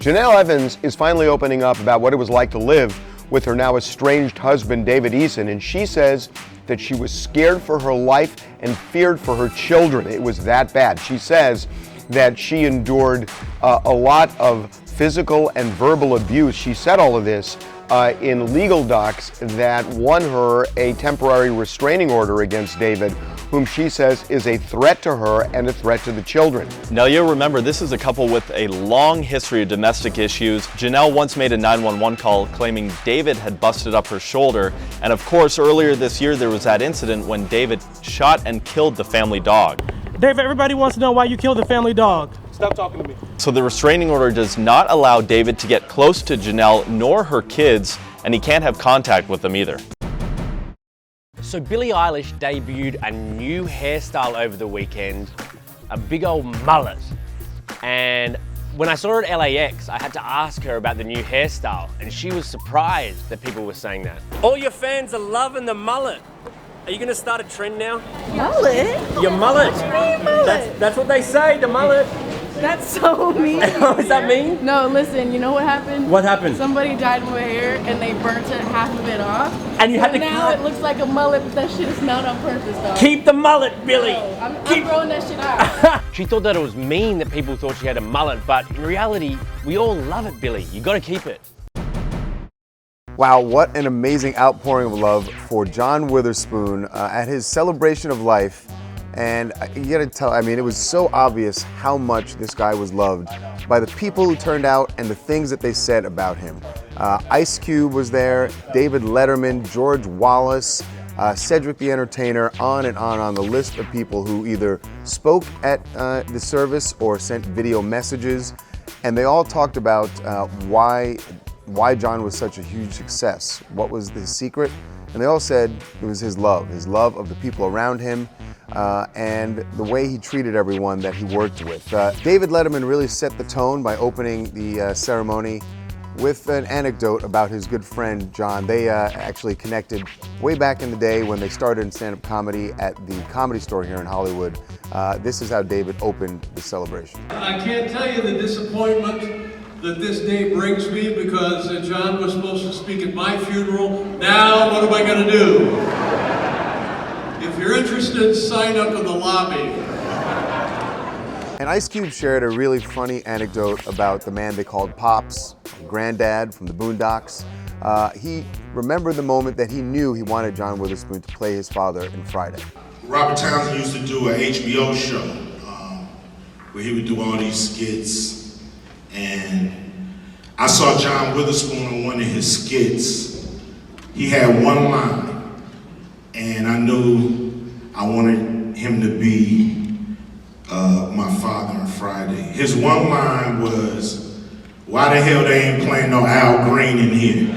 Jenelle Evans is finally opening up about what it was like to live with her now estranged husband, David Eason, and she says that she was scared for her life and feared for her children. It was that bad. She says that she endured a lot of physical and verbal abuse. She said all of this in legal docs that won her a temporary restraining order against David, whom she says is a threat to her and a threat to the children. Now you'll remember this is a couple with a long history of domestic issues. Jenelle once made a 911 call claiming David had busted up her shoulder, and of course earlier this year there was that incident when David shot and killed the family dog. Dave, everybody wants to know why you killed the family dog. Stop talking to me. So the restraining order does not allow David to get close to Jenelle nor her kids, and he can't have contact with them either. So Billie Eilish debuted a new hairstyle over the weekend, a big old mullet. And when I saw her at LAX, I had to ask her about the new hairstyle, and she was surprised that people were saying that. All your fans are loving the mullet. Are you gonna start a trend now? Mullet? Your mullet. What do you mean mullet? That's what they say, the mullet. That's so mean. Is that mean? No, listen, you know what happened? What happened? Somebody dyed my hair and they burnt half of it off. And you had to now it looks like a mullet, but that shit is not on purpose, though. Keep the mullet, Billie. No, I'm growing that shit out. She thought that it was mean that people thought she had a mullet, but in reality, we all love it, Billie. You gotta keep it. Wow, what an amazing outpouring of love for John Witherspoon at his celebration of life. And you gotta tell, I mean, it was so obvious how much this guy was loved by the people who turned out and the things that they said about him. Ice Cube was there, David Letterman, George Wallace, Cedric the Entertainer, on and on the list of people who either spoke at the service or sent video messages. And they all talked about why John was such a huge success. What was the secret? And they all said it was his love of the people around him, and the way he treated everyone that he worked with. David Letterman really set the tone by opening the ceremony with an anecdote about his good friend John. They actually connected way back in the day when they started in stand-up comedy at the Comedy Store here in Hollywood. This is how David opened the celebration. I can't tell you the disappointment that this day brings me, because John was supposed to speak at my funeral. Now what am I going to do? If you're interested, sign up in the lobby. And Ice Cube shared a really funny anecdote about the man they called Pops, Granddad from the Boondocks. He remembered the moment that he knew he wanted John Witherspoon to play his father in Friday. Robert Townsend used to do an HBO show where he would do all these skits. And I saw John Witherspoon on one of his skits. He had one line, and I knew I wanted him to be my father on Friday. His one line was, "Why the hell they ain't playing no Al Green in here?"